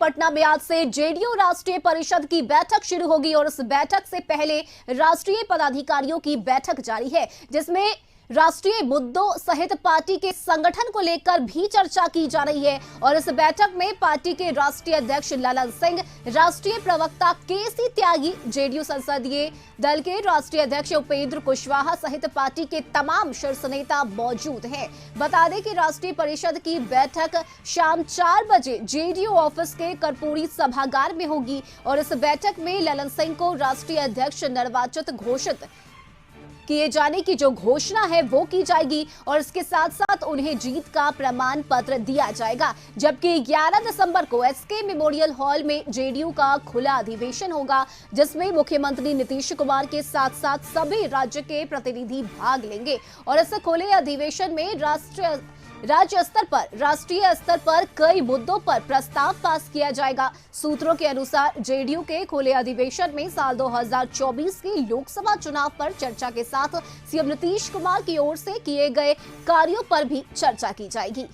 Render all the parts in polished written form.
पटना में आज से जेडीयू राष्ट्रीय परिषद की बैठक शुरू होगी और इस बैठक से पहले राष्ट्रीय पदाधिकारियों की बैठक जारी है, जिसमें राष्ट्रीय मुद्दों सहित पार्टी के संगठन को लेकर भी चर्चा की जा रही है। और इस बैठक में पार्टी के राष्ट्रीय अध्यक्ष ललन सिंह, राष्ट्रीय प्रवक्ता केसी त्यागी, जेडीयू संसदीय दल के राष्ट्रीय अध्यक्ष उपेंद्र कुशवाहा सहित पार्टी के तमाम शीर्ष नेता मौजूद हैं। बता दें कि राष्ट्रीय परिषद की बैठक शाम 4 बजे जेडीयू ऑफिस के कर्पूरी सभागार में होगी और इस बैठक में ललन सिंह को राष्ट्रीय अध्यक्ष निर्वाचित घोषित किए जाने की जो घोषणा है वो की जाएगी और इसके साथ साथ उन्हें जीत का प्रमाण पत्र दिया जाएगा। जबकि 11 दिसंबर को एसके मेमोरियल हॉल में जेडीयू का खुला अधिवेशन होगा, जिसमें मुख्यमंत्री नीतीश कुमार के साथ साथ सभी राज्य के प्रतिनिधि भाग लेंगे और इस खुले अधिवेशन में राज्य राष्ट्रीय स्तर पर कई मुद्दों पर प्रस्ताव पास किया जाएगा। सूत्रों के अनुसार जेडीयू के खुले अधिवेशन में साल 2024 के लोकसभा चुनाव पर चर्चा के साथ सीएम नीतीश कुमार की ओर से किए गए कार्यों पर भी चर्चा की जाएगी।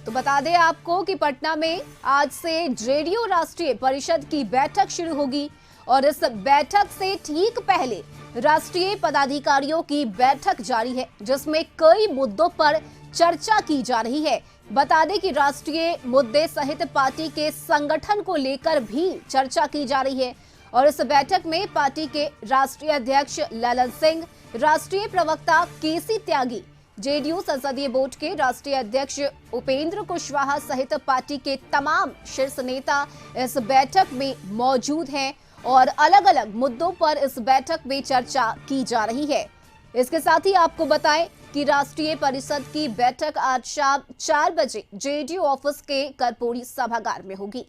तो बता दें आपको कि पटना में आज से जेडीयू राष्ट्रीय परिषद की बैठक शुरू होगी और इस बैठक से ठीक पहले राष्ट्रीय पदाधिकारियों की बैठक जारी है, जिसमें कई मुद्दों पर चर्चा की जा रही है। बता दें कि राष्ट्रीय मुद्दे सहित पार्टी के संगठन को लेकर भी चर्चा की जा रही है और इस बैठक में पार्टी के राष्ट्रीय अध्यक्ष ललन सिंह, राष्ट्रीय प्रवक्ता केसी त्यागी, जेडीयू संसदीय बोर्ड के राष्ट्रीय अध्यक्ष उपेंद्र कुशवाहा सहित पार्टी के तमाम शीर्ष नेता इस बैठक में मौजूद हैं और अलग अलग मुद्दों पर इस बैठक में चर्चा की जा रही है। इसके साथ ही आपको बताएं कि राष्ट्रीय परिषद की बैठक आज शाम 4 बजे जेडीयू ऑफिस के कर्पूरी सभागार में होगी।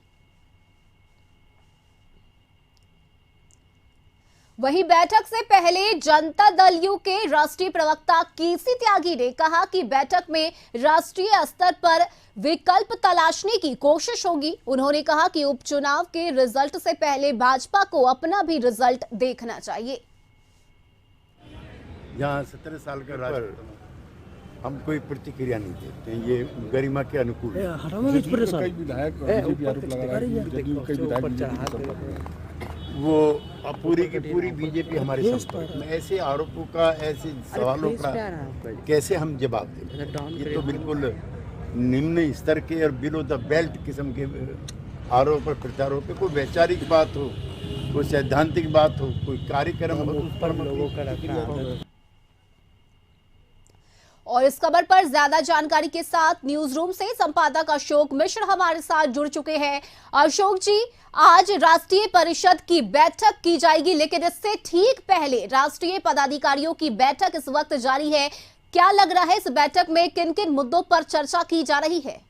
वहीं बैठक से पहले जनता दल यू के राष्ट्रीय प्रवक्ता केसी त्यागी ने कहा कि बैठक में राष्ट्रीय स्तर पर विकल्प तलाशने की कोशिश होगी। उन्होंने कहा कि उपचुनाव के रिजल्ट से पहले भाजपा को अपना भी रिजल्ट देखना चाहिए। यहाँ 17 साल का राज हम कोई प्रतिक्रिया नहीं देते हैं, ये गरिमा के अनुकूल है। कई विधायक आरोप लगा रहे हैं वो पूरी की पूरी बीजेपी हमारे संपर्क में, ऐसे आरोपों का, ऐसे सवालों का कैसे हम जवाब दें? ये तो बिल्कुल निम्न स्तर के और बिलो द बेल्ट किस्म के आरोप और प्रत्यारोप पे। कोई वैचारिक बात हो, कोई सैद्धांतिक बात हो, कोई कार्यक्रम हो, उस पर लोगों का। और इस खबर पर ज्यादा जानकारी के साथ न्यूज रूम से संपादक अशोक मिश्र हमारे साथ जुड़ चुके हैं। अशोक जी, आज राष्ट्रीय परिषद की बैठक की जाएगी, लेकिन इससे ठीक पहले राष्ट्रीय पदाधिकारियों की बैठक इस वक्त जारी है। क्या लग रहा है इस बैठक में किन किन मुद्दों पर चर्चा की जा रही है?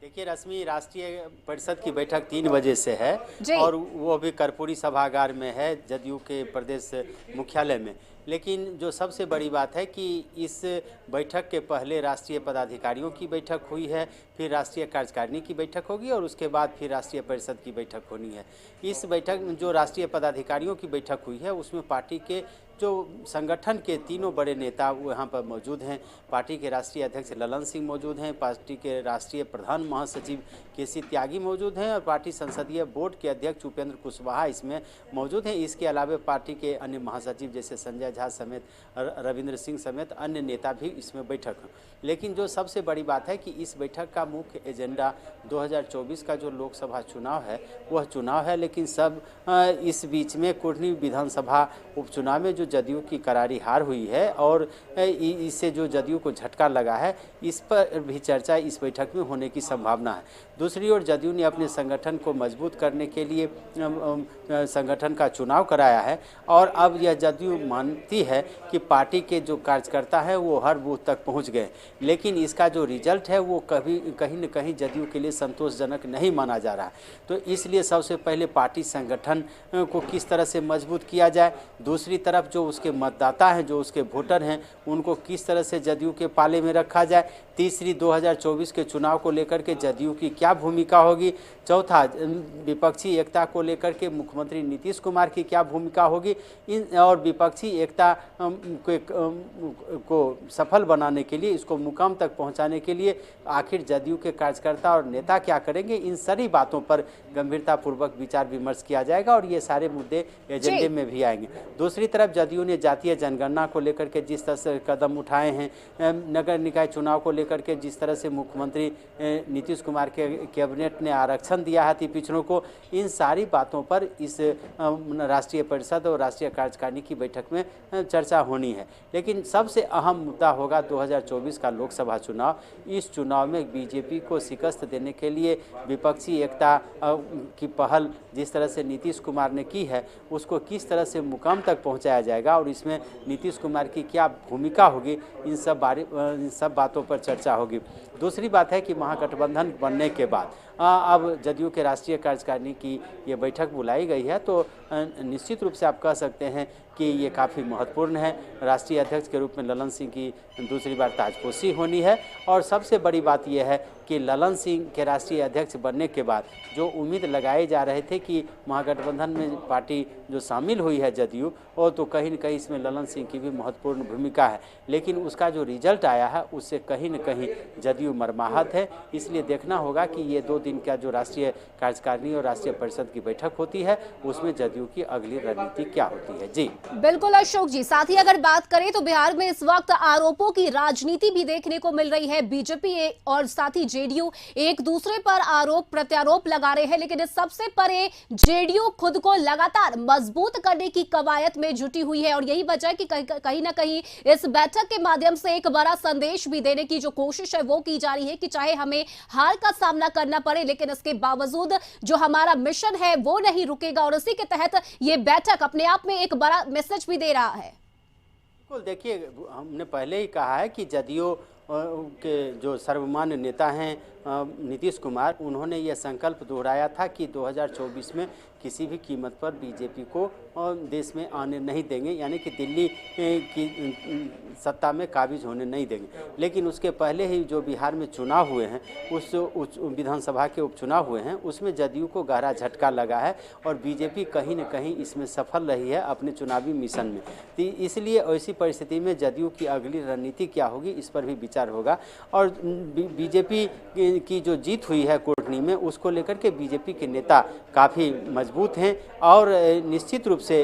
देखिए, रश्मि, राष्ट्रीय परिषद की बैठक 3 बजे से है और वो भी कर्पूरी सभागार में है, जदयू के प्रदेश मुख्यालय में। लेकिन जो सबसे बड़ी बात है कि इस बैठक के पहले राष्ट्रीय पदाधिकारियों की बैठक हुई है, फिर राष्ट्रीय कार्यकारिणी की बैठक होगी और उसके बाद फिर राष्ट्रीय परिषद की बैठक होनी है। इस बैठक में जो राष्ट्रीय पदाधिकारियों की बैठक हुई है उसमें पार्टी के जो संगठन के तीनों बड़े नेता वहाँ पर मौजूद हैं। पार्टी के राष्ट्रीय अध्यक्ष ललन सिंह मौजूद हैं, पार्टी के राष्ट्रीय प्रधान महासचिव केसी त्यागी मौजूद हैं और पार्टी संसदीय बोर्ड के अध्यक्ष उपेंद्र कुशवाहा इसमें मौजूद हैं। इसके अलावा पार्टी के अन्य महासचिव जैसे संजय झा समेत, रविंद्र सिंह समेत अन्य नेता भी इसमें बैठक हैं। लेकिन जो सबसे बड़ी बात है कि इस बैठक का मुख्य एजेंडा 2024 का जो लोकसभा चुनाव है वह चुनाव है। लेकिन सब इस बीच में कुढ़नी विधानसभा उपचुनाव में जो जदयू की करारी हार हुई है और इससे जो जदयू को झटका लगा है, इस पर भी चर्चा इस बैठक में होने की संभावना है। दूसरी ओर जदयू ने अपने संगठन को मजबूत करने के लिए संगठन का चुनाव कराया है और अब यह जदयू मानती है कि पार्टी के जो कार्यकर्ता है वो हर बूथ तक पहुंच गए, लेकिन इसका जो रिजल्ट है वो कहीं न कहीं जदयू के लिए संतोषजनक नहीं माना जा रहा है। तो इसलिए सबसे पहले पार्टी संगठन को किस तरह से मजबूत किया जाए, दूसरी तरफ जो उसके मतदाता हैं, जो उसके वोटर हैं, उनको किस तरह से जदयू के पाले में रखा जाए, तीसरी 2024 के चुनाव को लेकर के जदयू की क्या भूमिका होगी, चौथा विपक्षी एकता को लेकर के मुख्यमंत्री नीतीश कुमार की क्या भूमिका होगी, और विपक्षी एकता को सफल बनाने के लिए, इसको मुकाम तक पहुंचाने के लिए आखिर जदयू के कार्यकर्ता और नेता क्या करेंगे, इन सारी बातों पर गंभीरतापूर्वक विचार विमर्श किया जाएगा और ये सारे मुद्दे एजेंडे में भी आएंगे। दूसरी तरफ जदयू ने जातीय जनगणना को लेकर के जिस तरह से कदम उठाए हैं, नगर निकाय चुनाव को लेकर के जिस तरह से मुख्यमंत्री नीतीश कुमार के कैबिनेट ने आरक्षण दिया है पिछड़ों को, इन सारी बातों पर इस राष्ट्रीय परिषद और राष्ट्रीय कार्यकारिणी की बैठक में चर्चा होनी है। लेकिन सबसे अहम मुद्दा होगा 2024 का लोकसभा चुनाव। इस चुनाव में बीजेपी को शिकस्त देने के लिए विपक्षी एकता की पहल जिस तरह से नीतीश कुमार ने की है, उसको किस तरह से मुकाम तक पहुंचाया जाएगा और इसमें नीतीश कुमार की क्या भूमिका होगी, इन सब बातों पर चर्चा होगी। दूसरी बात है कि महागठबंधन बनने के बाद अब जदयू के राष्ट्रीय कार्यकारिणी की ये बैठक बुलाई गई है, तो निश्चित रूप से आप कह सकते हैं कि ये काफ़ी महत्वपूर्ण है। राष्ट्रीय अध्यक्ष के रूप में ललन सिंह की दूसरी बार ताजपोशी होनी है और सबसे बड़ी बात यह है कि ललन सिंह के राष्ट्रीय अध्यक्ष बनने के बाद जो उम्मीद लगाए जा रहे थे कि महागठबंधन में पार्टी जो शामिल हुई है जदयू, और तो कहीं न कहीं इसमें ललन सिंह की भी महत्वपूर्ण भूमिका है, लेकिन उसका जो रिजल्ट आया है उससे कहीं न कहीं जदयू मर्माहत है। इसलिए देखना होगा कि ये 2 दिन का जो राष्ट्रीय कार्यकारिणी और राष्ट्रीय परिषद की बैठक होती है उसमें जदयू की अगली रणनीति क्या होती है। जी बिल्कुल अशोक जी, साथ ही अगर बात करें तो बिहार में इस वक्त आरोपों की राजनीति भी देखने को मिल रही है। बीजेपी और साथ ही जेडीयू एक दूसरे पर आरोप प्रत्यारोप लगा रहे हैं, लेकिन इस सबसे परे जेडीयू खुद को लगातार मजबूत करने की कवायद में जुटी हुई है और यही वजह है कि कहीं ना कहीं इस बैठक के माध्यम से एक बड़ा संदेश भी देने की जो कोशिश है वो की जा रही है कि चाहे हमें हार का सामना करना पड़े, लेकिन इसके बावजूद जो हमारा मिशन है वो नहीं रुकेगा और इसी के तहत ये बैठक अपने आप में एक बड़ा मैसेज भी दे रहा है। बिल्कुल, देखिए हमने पहले ही कहा है कि जदयू के जो सर्वमान्य नेता हैं नीतीश कुमार, उन्होंने ये संकल्प दोहराया था कि 2024 में किसी भी कीमत पर बीजेपी को देश में आने नहीं देंगे, यानी कि दिल्ली की सत्ता में काबिज होने नहीं देंगे। लेकिन उसके पहले ही जो बिहार में चुनाव हुए हैं, उस विधानसभा के उपचुनाव हुए हैं, उसमें जदयू को गहरा झटका लगा है और बीजेपी कहीं न कहीं इसमें सफल रही है अपने चुनावी मिशन में। तो इसलिए ऐसी परिस्थिति में जदयू की अगली रणनीति क्या होगी, इस पर भी विचार होगा। और बीजेपी की जो जीत हुई है कोटनी में, उसको लेकर के बीजेपी के नेता काफ़ी मजबूत हैं और निश्चित रूप से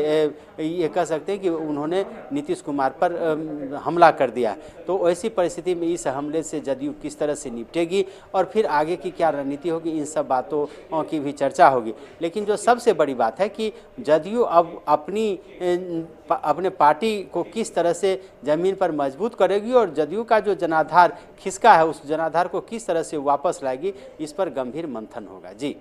ये कह सकते हैं कि उन्होंने नीतीश कुमार पर हमला कर दिया। तो ऐसी परिस्थिति में इस हमले से जदयू किस तरह से निपटेगी और फिर आगे की क्या रणनीति होगी, इन सब बातों की भी चर्चा होगी। लेकिन जो सबसे बड़ी बात है कि जदयू अब अपने पार्टी को किस तरह से ज़मीन पर मजबूत करेगी और जदयू का जो जनाधार खिसका है उस जनाधार को किस तरह से वापस लाएगी, इस पर गंभीर मंथन होगा। जी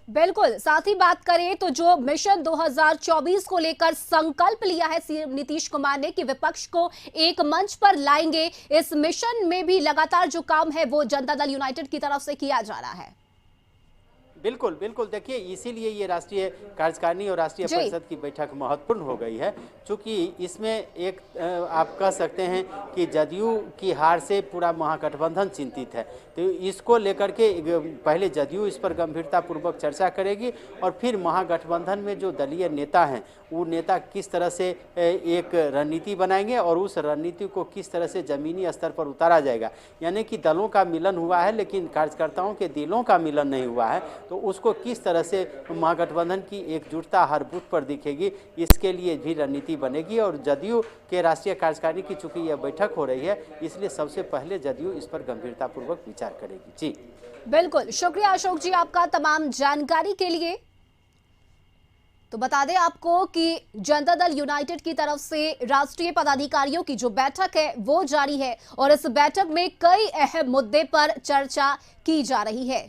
बिल्कुल, साथ ही बात करें तो जो मिशन 2024 को लेकर संकल्प लिया है सीएम नीतीश कुमार ने कि विपक्ष को एक मंच पर लाएंगे, इस मिशन में भी लगातार जो काम है वो जनता दल यूनाइटेड की तरफ से किया जा रहा है। बिल्कुल बिल्कुल, देखिए इसीलिए ये राष्ट्रीय कार्यकारिणी और राष्ट्रीय परिषद की बैठक महत्वपूर्ण हो गई है, क्योंकि इसमें एक आप कह सकते हैं कि जदयू की हार से पूरा महागठबंधन चिंतित है। तो इसको लेकर के पहले जदयू इस पर गंभीरतापूर्वक चर्चा करेगी और फिर महागठबंधन में जो दलीय नेता हैं वो नेता किस तरह से एक रणनीति बनाएंगे और उस रणनीति को किस तरह से ज़मीनी स्तर पर उतारा जाएगा। यानी कि दलों का मिलन हुआ है लेकिन कार्यकर्ताओं के दिलों का मिलन नहीं हुआ है, तो उसको किस तरह से महागठबंधन की एकजुटता हर बूथ पर दिखेगी, इसके लिए भी रणनीति बनेगी। और जदयू के राष्ट्रीय कार्यकारिणी की चूंकि यह बैठक हो रही है, इसलिए सबसे पहले जदयू इस पर गंभीरतापूर्वक विचार करेगी। जी बिल्कुल, शुक्रिया अशोक जी आपका तमाम जानकारी के लिए। तो बता दें आपको कि जनता दल यूनाइटेड की तरफ से राष्ट्रीय पदाधिकारियों की जो बैठक है वो जारी है और इस बैठक में कई अहम मुद्दे पर चर्चा की जा रही है।